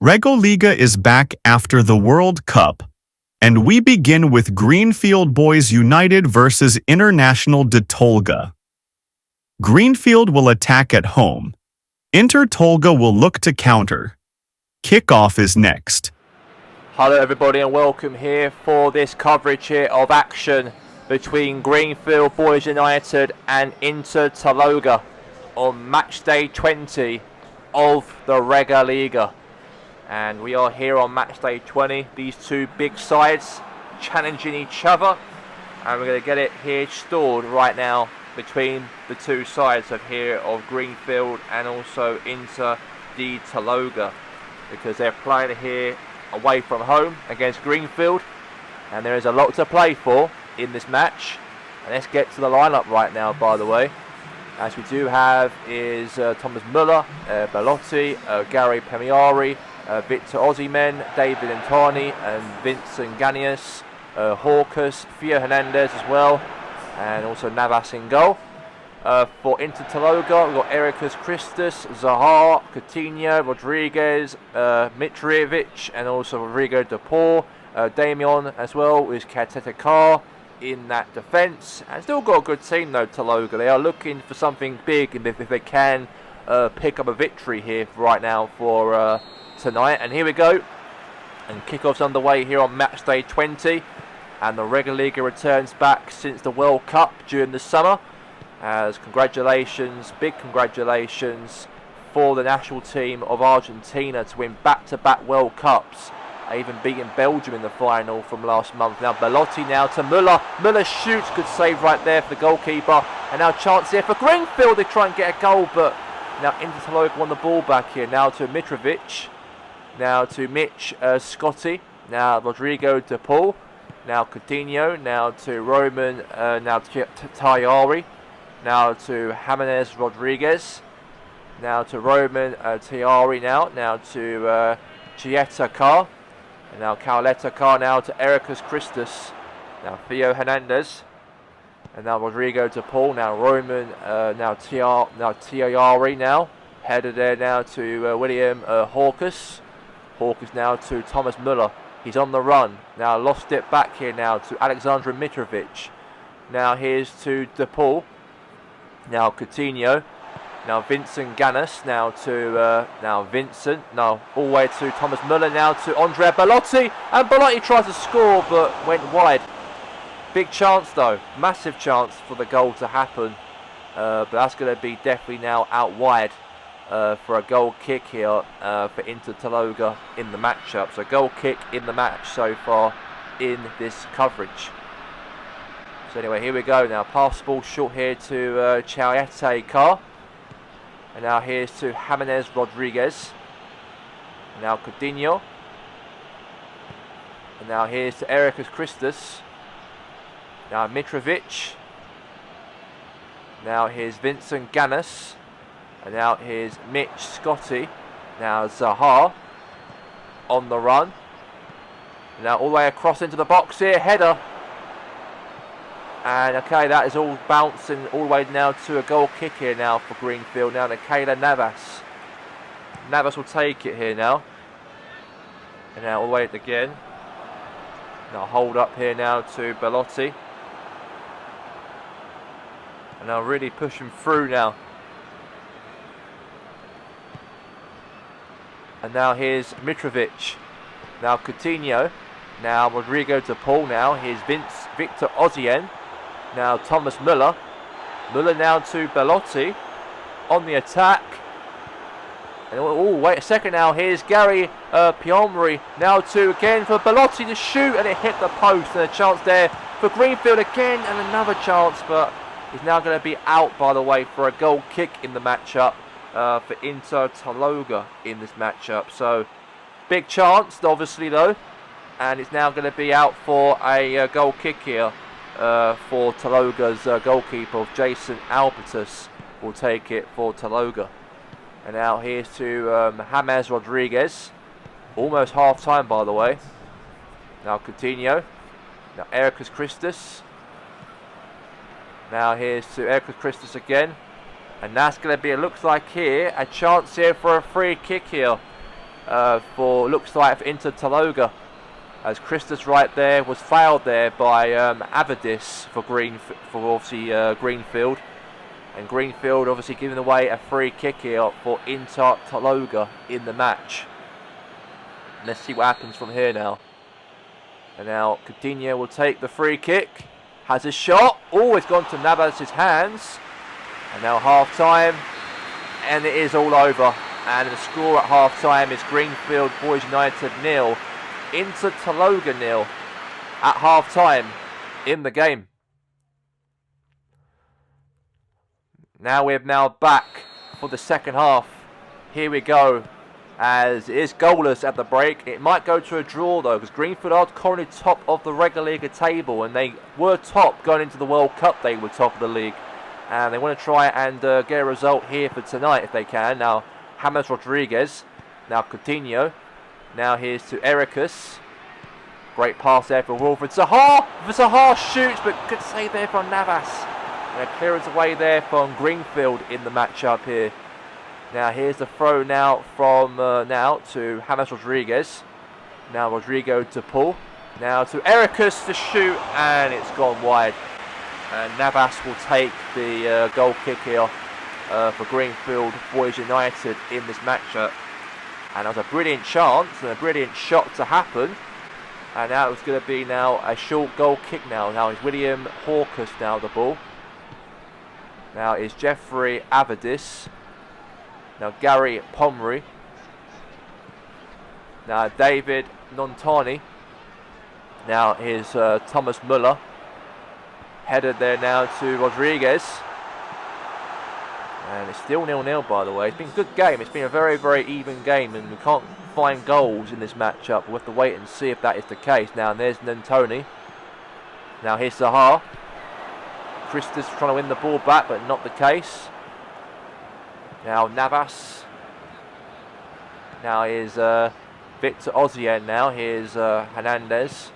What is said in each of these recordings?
RegoLiga is back after the World Cup, and we begin with Greenfield Boys United versus International de Tolga. Greenfield will attack at home. Inter Tolga will look to counter. Kickoff is next. Hello everybody and welcome here for this coverage here of action between Greenfield Boys United and Inter Tolga on match day 20 of the RegoLiga. And we are here on match day 20, these two big sides challenging each other, and we're going to get it here stored right now between the two sides of here of Greenfield and also Inter de Tolga, because they're playing here away from home against Greenfield, and there is a lot to play for in this match. And let's get to the lineup right now, by the way. As we do have is Thomas Müller, Belotti, Gary Pemiari, Victor Osimhen, David Antoni and Vincent Ganius, Hawkes, Theo Hernandez as well, and also Navas in goal. For Inter Tolga, we've got Ericus Christus, Zaha, Coutinho, Rodriguez, Mitrovic, and also Rodrigo de Paul, Damian as well with Katetekar in that defence. And still got a good team though, Tolga. They are looking for something big, and if they can pick up a victory here right now for tonight. And here we go, and kickoff's underway here on match day 20, and the RegoLiga returns back since the World Cup during the summer. As congratulations, big congratulations for the national team of Argentina to win back-to-back World Cups, even beating Belgium in the final from last month. Now Belotti now to Müller. Müller shoots, good save right there for the goalkeeper. And now chance here for Greenfield to try and get a goal, but now Inter Tolga won the ball back here. Now to Mitrovic. Now to Mitch Scotti. Now Rodrigo de Paul. Now Coutinho. Now to Roman. Now to Tayari. Now to Jimenez Rodriguez. Now to Roman Tiari now. Now to Chieta Carr. And now Carleta Carr now to Ericus Christus. Now Theo Hernandez. And now Rodrigo de Paul. Now Roman. Now Tiari now. Headed there now to William Hawkes. Hawkes now to Thomas Müller. He's on the run. Now lost it back here now to Alexander Mitrovic. Now here's to de Paul. Now Coutinho. Now Vincent Ganius. Now to now Vincent. Now all the way to Thomas Müller. Now to Andrea Belotti. And Belotti tries to score but went wide. Big chance though. Massive chance for the goal to happen. But that's going to be definitely now out wide for a goal kick here for Inter Tolga in the matchup. So goal kick in the match so far in this coverage. So anyway, here we go now. Pass ball short here to Chieta Carr. And now here's to Jimenez Rodriguez. And now Coutinho. And now here's to Ericus Christus. Now Mitrovic. Now here's Vincent Ganius. And now here's Mitch Scotti. Now Zaha on the run. And now all the way across into the box here. Header. And okay, that is all bouncing all the way now to a goal kick here now for Greenfield. Now to Keylor Navas. Navas will take it here now. And now all the way again. Now hold up here now to Belotti. And now really pushing through now. And now here's Mitrovic. Now Coutinho. Now Rodrigo de Paul now. Here's Victor Osimhen. Now Thomas Müller. Müller now to Belotti. On the attack. And oh, wait a second now. Here's Gary Pemiari. Now to again for Belotti to shoot. And it hit the post. And a chance there for Greenfield again. And another chance. But he's now going to be out, by the way, for a goal kick in the matchup. For Inter Tolga in this matchup. So big chance obviously though, and it's now going to be out for a goal kick here for Tolga's goalkeeper Jason Albertus will take it for Tolga. And now here's to Jimenez Rodriguez, almost half time by the way. Now Coutinho. Now Ericus Christus. Now here's to Ericus Christus again. And that's going to be, it looks like here, a chance here for a free kick here looks like for Inter Tolga, as Christus right there was fouled there by Avidis for Greenfield, and Greenfield obviously giving away a free kick here for Inter Tolga in the match. Let's see what happens from here now. And now Coutinho will take the free kick, has a shot, it's gone to Navas' hands, and now half time, and it is all over. And the score at half time is Greenfield Boys United 0, Inter Tolga 0 at half time in the game. Now we're back for the second half. Here we go, as it is goalless at the break. It might go to a draw though, because Greenfield are currently top of the RegoLiga table, and they were top going into the World Cup. They were top of the league, and they want to try and get a result here for tonight if they can. Now James Rodriguez, now Coutinho, now here's to Ericus. Great pass there for Wilfred Zaha. Zaha shoots, but good save there from Navas. And a clearance away there from Greenfield in the matchup here. Now here's the throw now from now to James Rodriguez. Now Rodrigo to Paul. Now to Ericus to shoot, and it's gone wide. And Navas will take the goal kick here for Greenfield Boys United in this matchup. And that was a brilliant chance and a brilliant shot to happen. And now it's going to be now a short goal kick now. Now it's William Hawkes now the ball. Now is Jeffrey Avidis. Now Gary Pomri. Now David Nontani. Now here's Thomas Muller. Headed there now to Rodriguez. And it's still 0-0 by the way. It's been a good game. It's been a very, very even game, and we can't find goals in this matchup. We'll have to wait and see if that is the case. Now there's Nontani. Now here's Zaha. Christus trying to win the ball back, but not the case. Now Navas. Now here's Victor Osimhen now. Here's Hernandez.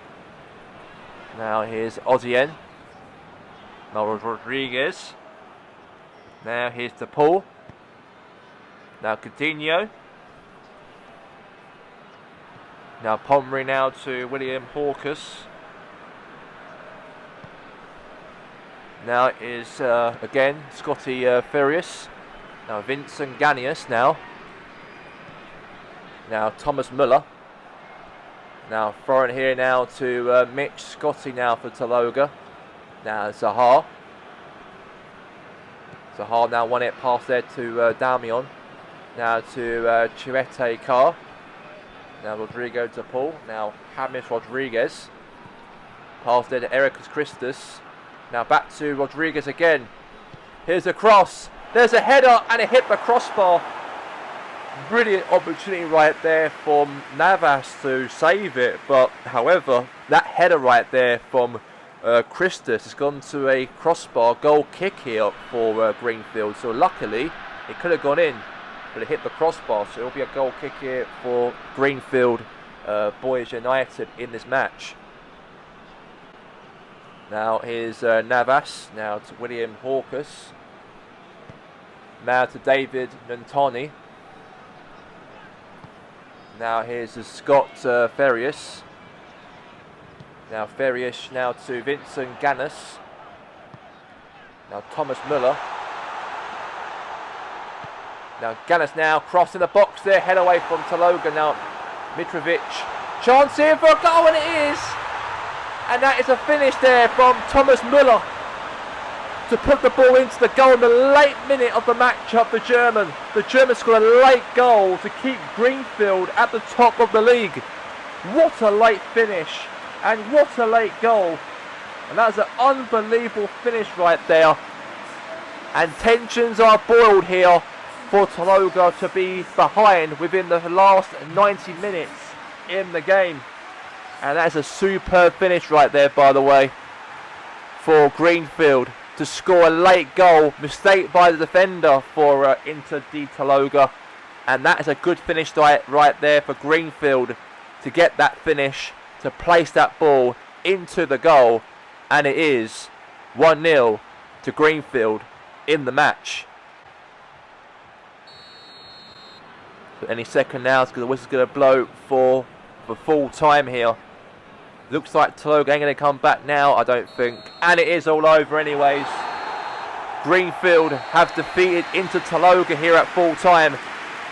Now here's Osimhen. Now Rodriguez. Now here's to Paul. Now Coutinho. Now Pomri now to William Hawkes. Now is again Scotty Furious. Now Vincent Ganius now. Now Thomas Muller. Now throwing here now to Mitch Scotty now for Tolga. Now Zaha. Zaha now won it past there to Damian. Now to Chiwete Carr. Now Rodrigo to Paul. Now James Rodriguez. Pass there to Ericus Christus. Now back to Rodriguez again. Here's a cross. There's a header, and it hit the crossbar. Brilliant opportunity right there from Navas to save it. But however, that header right there from Christus has gone to a crossbar goal kick here for Greenfield. So luckily, it could have gone in, but it hit the crossbar. So it'll be a goal kick here for Greenfield Boys United in this match. Now here's Navas. Now to William Hawkes. Now to David Nontani. Now here's Scott Furious. Now Furious now to Vincent Ganius. Now Thomas Muller. Now Ganius now crossing the box there, head away from Tolga. Now Mitrovic, chance here for a goal, and it is. And that is a finish there from Thomas Muller to put the ball into the goal in the late minute of the matchup. The German scored a late goal to keep Greenfield at the top of the league. What a late finish, and what a late goal. And that's an unbelievable finish right there. And tensions are boiled here for Tolga to be behind within the last 90 minutes in the game. And that's a superb finish right there, by the way, for Greenfield to score a late goal. Mistake by the defender for Inter Tolga. And that is a good finish right there for Greenfield to get that finish, to place that ball into the goal. And it is 1-0 to Greenfield in the match. But any second now, because the whistle's going to blow for full time here. Looks like Tolga ain't going to come back now, I don't think. And it is all over anyways. Greenfield have defeated Inter Tolga here at full time.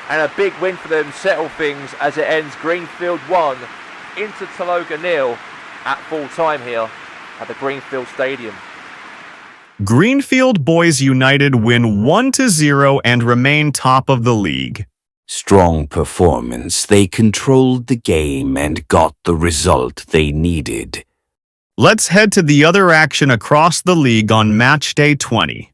And a big win for them, settle things as it ends Greenfield 1, Inter Tolga 0 at full time here at the Greenfield Stadium. Greenfield Boys United win 1-0 and remain top of the league. Strong performance. They controlled the game and got the result they needed. Let's head to the other action across the league on match day 20.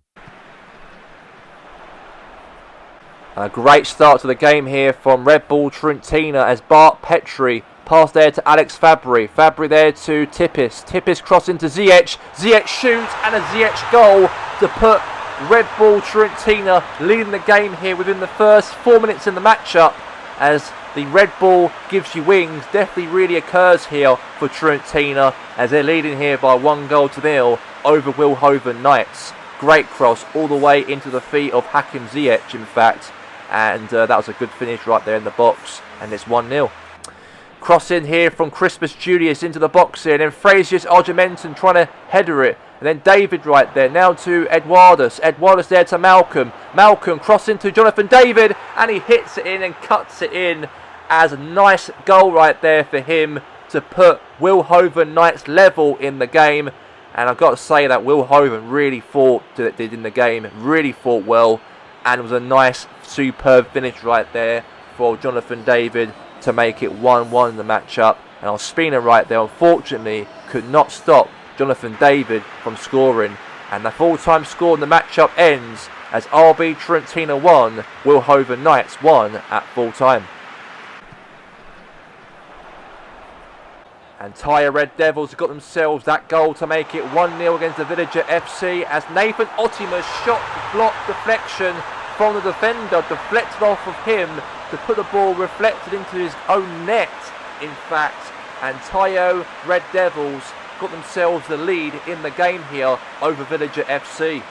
A great start to the game here from Red Bull Trentina as Bart Petri passed there to Alex Fabry. Fabry there to Tippis. Tippis cross into Ziyech. Ziyech shoots and a Ziyech goal to put Red Bull Trentina leading the game here within the first 4 minutes in the matchup, as the Red Bull gives you wings definitely really occurs here for Trentina as they're leading here by 1-0 over Wilhoven Knights. Great cross all the way into the feet of Hakim Ziyech in fact, and that was a good finish right there in the box, and it's 1-0. Cross in here from Crispus Julius into the box here, and then Frazius Argimenton trying to header it. And then David right there, now to Eduardus. Eduardus there to Malcolm. Malcolm cross into Jonathan David, and he hits it in and cuts it in as a nice goal right there for him to put Wilhoven Knights level in the game. And I've got to say that Wilhoven really fought in the game, really fought well, and it was a nice, superb finish right there for Jonathan David to make it 1-1 in the matchup. And Ospina right there, unfortunately, could not stop Jonathan David from scoring. And the full-time score in the matchup ends as RB Trentina 1, Wilhoven Knights 1 at full-time. And Tyre Red Devils have got themselves that goal to make it 1-0 against the Villager FC as Nathan Ottimer's shot block deflection from the defender deflected off of him to put the ball reflected into his own net, in fact. And Tyre Red Devils got themselves the lead in the game here over Villager FC.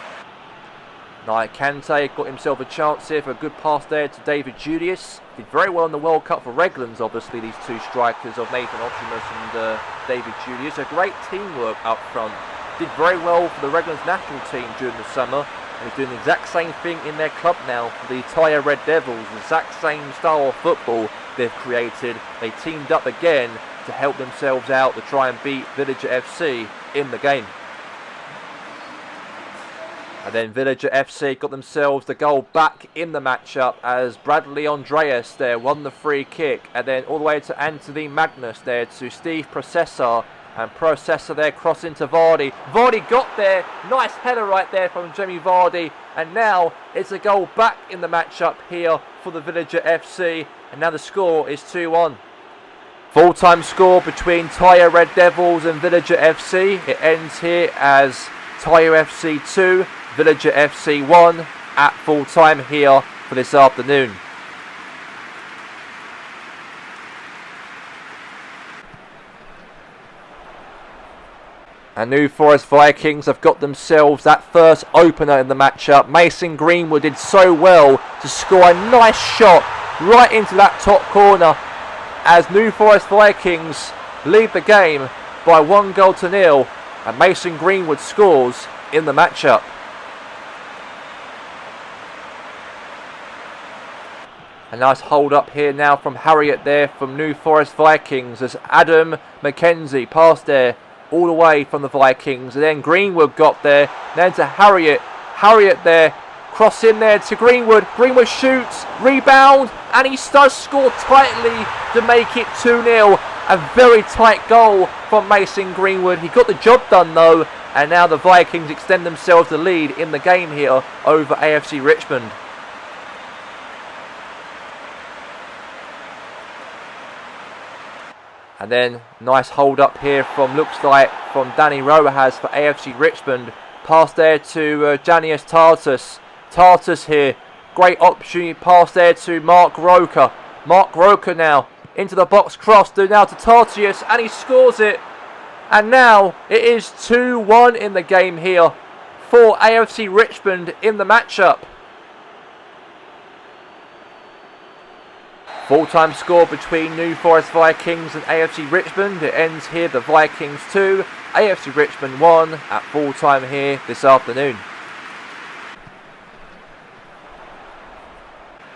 Naya Kante got himself a chance here for a good pass there to David Julius. Did very well in the World Cup for Reglands, obviously, these two strikers of Nathan Optimus and David Julius. A great teamwork up front. Did very well for the Reglands national team during the summer. And is doing the exact same thing in their club now for the Tyre Red Devils. The exact same style of football they've created. They teamed up again to help themselves out to try and beat Villager FC in the game. And then Villager FC got themselves the goal back in the matchup as Bradley Andreas there won the free kick. And then all the way to Anthony Magnus there to Steve Processor. And Processor there cross into Vardy. Vardy got there. Nice header right there from Jamie Vardy. And now it's a goal back in the matchup here for the Villager FC. And now the score is 2-1. Full-time score between Tyre Red Devils and Villager FC. It ends here as Tyre FC 2, Villager FC 1 at full-time here for this afternoon. And New Forest Vikings have got themselves that first opener in the matchup. Mason Greenwood did so well to score a nice shot right into that top corner as New Forest Vikings lead the game by 1-0 and Mason Greenwood scores in the matchup. A nice hold up here now from Harriet there from New Forest Vikings as Adam McKenzie passed there all the way from the Vikings, and then Greenwood got there, then to Harriet. Harriet there, cross in there to Greenwood. Greenwood shoots, rebound, and he does score tightly to make it 2-0. A very tight goal from Mason Greenwood. He got the job done though, and now the Vikings extend themselves the lead in the game here over AFC Richmond. And then nice hold up here from Danny Rojas for AFC Richmond. Pass there to Janius Tartus. Tartus here. Great opportunity pass there to Mark Roker. Mark Roker now into the box cross. Now to Tartius and he scores it. And now it is 2-1 in the game here for AFC Richmond in the matchup. Full-time score between New Forest Vikings and AFC Richmond. It ends here, the Vikings 2, AFC Richmond 1 at full-time here this afternoon.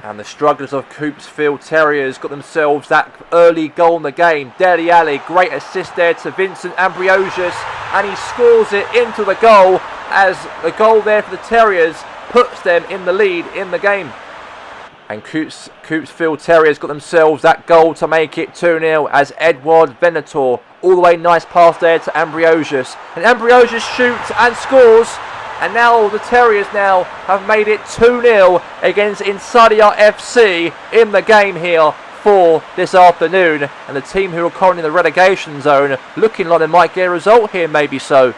And the strugglers of Coopsfield Terriers got themselves that early goal in the game. Dele Alli, great assist there to Vincent Ambrosius, and he scores it into the goal as the goal there for the Terriers puts them in the lead in the game. And Coopsfield Terriers got themselves that goal to make it 2-0 as Edward Venator, all the way nice pass there to Ambrosius. And Ambrosius shoots and scores. And now the Terriers now have made it 2-0 against Insadia FC in the game here for this afternoon. And the team who are currently in the relegation zone looking like they might get a result here, maybe so.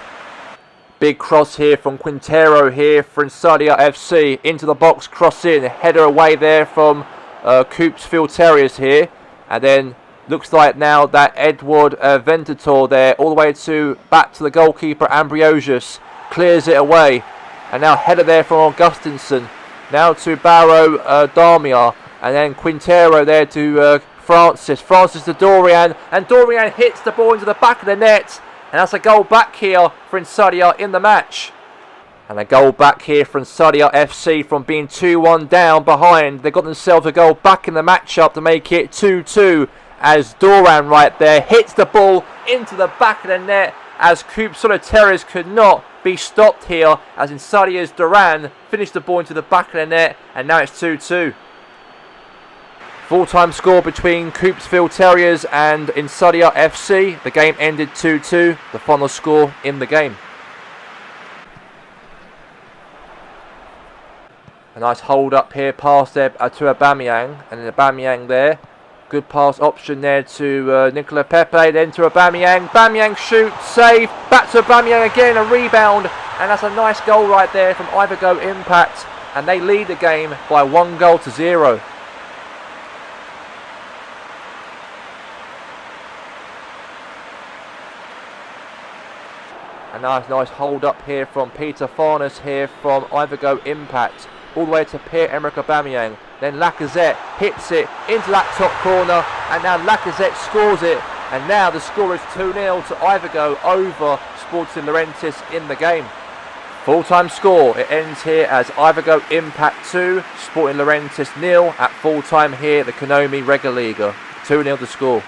Big cross here from Quintero here for Insadia FC. Into the box, cross in, header away there from Coopsfield Terriers here. And then looks like now that Edward Ventator there all the way to back to the goalkeeper Ambrosius. Clears it away, and now header there from Augustinson, now to Barrow Darmiar, and then Quintero there to Francis to Dorian, and Dorian hits the ball into the back of the net, and that's a goal back here for Insadia in the match. And a goal back here for Insadia FC from being 2-1 down behind. They got themselves a goal back in the matchup to make it 2-2 as Doran right there hits the ball into the back of the net as Coopsfield Terriers could not be stopped here as Insadia's Duran finished the ball into the back of the net, and now it's 2-2. Full-time score between Coopsfield Terriers and Insadia FC. The game ended 2-2, the final score in the game. A nice hold up here, pass there to Aubameyang, and then Aubameyang there. Good pass option there to Nicola Pepe, then to Aubameyang. Aubameyang shoots, save, back to Aubameyang again, a rebound, and that's a nice goal right there from Ivergo Impact, and they lead the game by 1-0. A nice hold up here from Peter Farnes here from Ivergo Impact, all the way to Pierre-Emerick Aubameyang. Then Lacazette hits it into that top corner, and now Lacazette scores it, and now the score is 2-0 to Ivergo over Sporting Laurentis in the game. Full-time score, it ends here as Ivergo Impact 2, Sporting Laurentis 0 at full-time here, the Konami RegoLiga. 2-0 to score.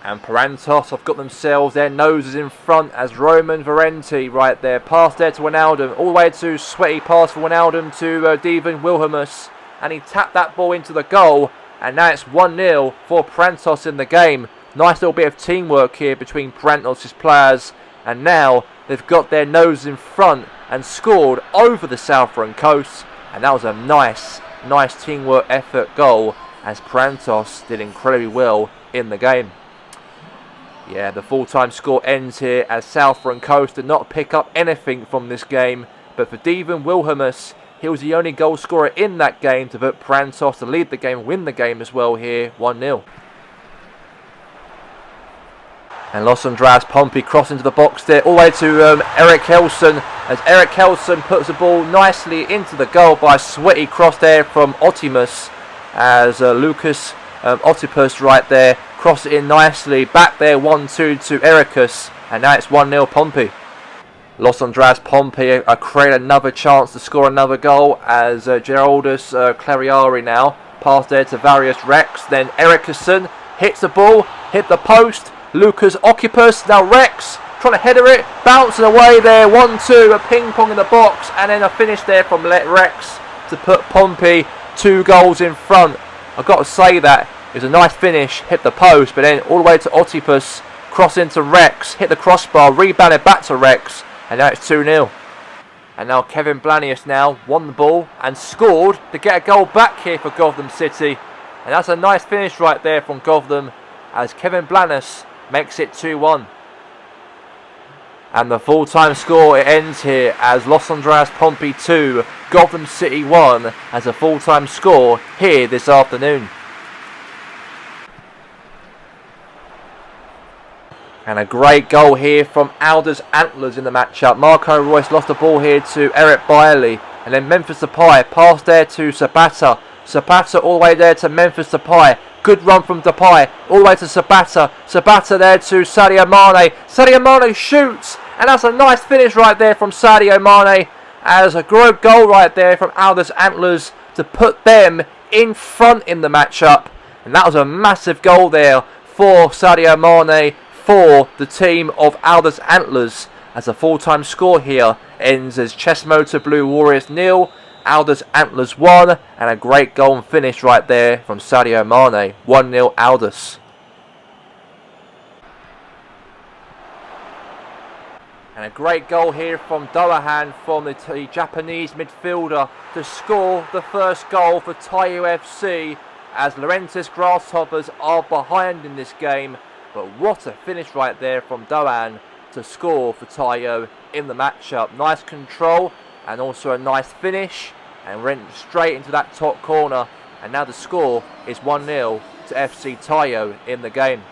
And Parantos have got themselves their noses in front as Roman Varenti right there. Pass there to Wijnaldum. All the way to sweaty pass for Wijnaldum to Devan Wilhelmus. And he tapped that ball into the goal. And now it's 1-0 for Parantos in the game. Nice little bit of teamwork here between Parantos' players. And now they've got their noses in front and scored over the Southern Coast. And that was a nice teamwork effort goal as Parantos did incredibly well in the game. Yeah, the full-time score ends here as Southern Coast did not pick up anything from this game. But for Devan Wilhelmus, he was the only goal scorer in that game to put Parantos to lead the game and win the game as well here, 1-0. And Los Andreas Pompey cross into the box there, all the way to Eric Helson, as Eric Helson puts the ball nicely into the goal by a sweaty cross there from Otimus, as Lucas Otipus right there cross it in nicely, back there 1-2 to Ericus, and now it's 1-0 Pompey. Los Andreas Pompey create another chance to score another goal as Geraldus Clariari now, pass there to Varius Rex, then Ericusson hits the ball, hit the post, Lucas Occupus, now Rex trying to header it, bouncing away there, 1-2, a ping pong in the box, and then a finish there from Rex to put Pompey 2 goals in front. I've got to say that it was a nice finish, hit the post, but then all the way to Ottipus, cross into Rex, hit the crossbar, rebounded back to Rex, and now it's 2-0. And now Kevin Blanius now won the ball and scored to get a goal back here for Gotham City. And that's a nice finish right there from Gotham as Kevin Blanius makes it 2-1. And the full-time score, it ends here as Los Andreas Pompey 2, Gotham City 1 as a full-time score here this afternoon. And a great goal here from Alders Antlers in the matchup. Marco Royce lost the ball here to Eric Biley. And then Memphis Depay, pass there to Zapata. Zapata all the way there to Memphis Depay. Good run from Depay, all the way to Zapata. Zapata there to Sadio Mane. Sadio Mane shoots, and that's a nice finish right there from Sadio Mane. As a good goal right there from Aldous Antlers to put them in front in the matchup. And that was a massive goal there for Sadio Mane for the team of Aldous Antlers. As a full-time score here ends as Chess Motor Blue Warriors 0, Aldous Antlers 1, and a great goal and finish right there from Sadio Mane. 1-0 Aldous. And a great goal here from Doahan from the Japanese midfielder to score the first goal for Taiyo FC, as Laurentis Grasshoppers are behind in this game. But what a finish right there from Doan to score for Taiyo in the matchup. Nice control and also a nice finish, and went straight into that top corner. And now the score is 1-0 to FC Taiyo in the game.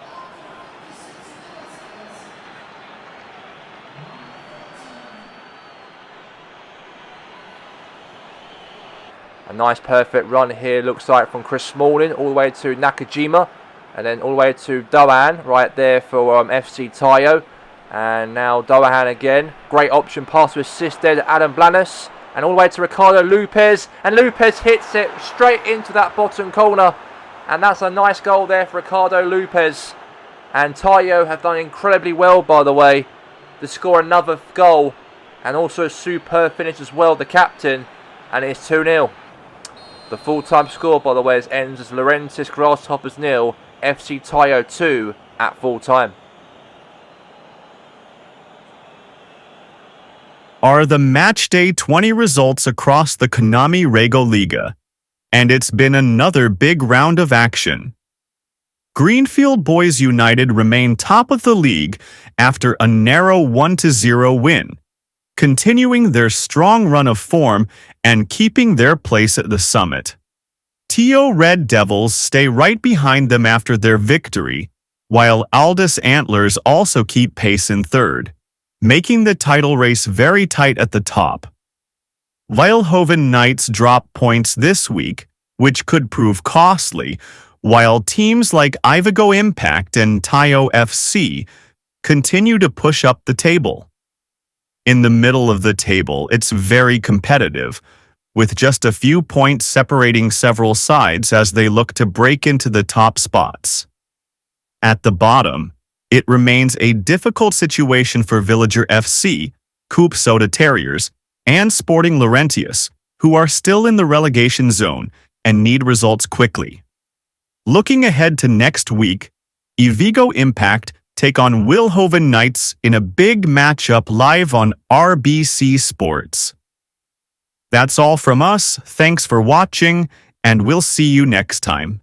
A nice perfect run here, looks like, from Chris Smalling all the way to Nakajima, and then all the way to Doan right there for FC Taiyo. And now Doahan again. Great option pass to assist there to Adam Blanes, and all the way to Ricardo Lopez, and Lopez hits it straight into that bottom corner, and that's a nice goal there for Ricardo Lopez. And Taiyo have done incredibly well, by the way, to score another goal, and also a superb finish as well, the captain, and it's 2-0. The full-time score, by the way, ends as Laurentis Grasshoppers 0, FC Taiyo 2 at full-time. Are the matchday 20 results across the Konami RegoLiga, and it's been another big round of action. Greenfield Boys United remain top of the league after a narrow 1-0 win, continuing their strong run of form and keeping their place at the summit. TO Red Devils stay right behind them after their victory, while Aldous Antlers also keep pace in third, making the title race very tight at the top. Vilhoven Knights drop points this week, which could prove costly, while teams like Ivigo Impact and Taiyo FC continue to push up the table. In the middle of the table, it's very competitive, with just a few points separating several sides as they look to break into the top spots. At the bottom, it remains a difficult situation for Villager FC, Coop Soda Terriers, and Sporting Laurentius, who are still in the relegation zone and need results quickly. Looking ahead to next week, Ivigo Impact take on Vilhoven Knights in a big matchup live on RBC Sports. That's all from us. Thanks for watching, and we'll see you next time.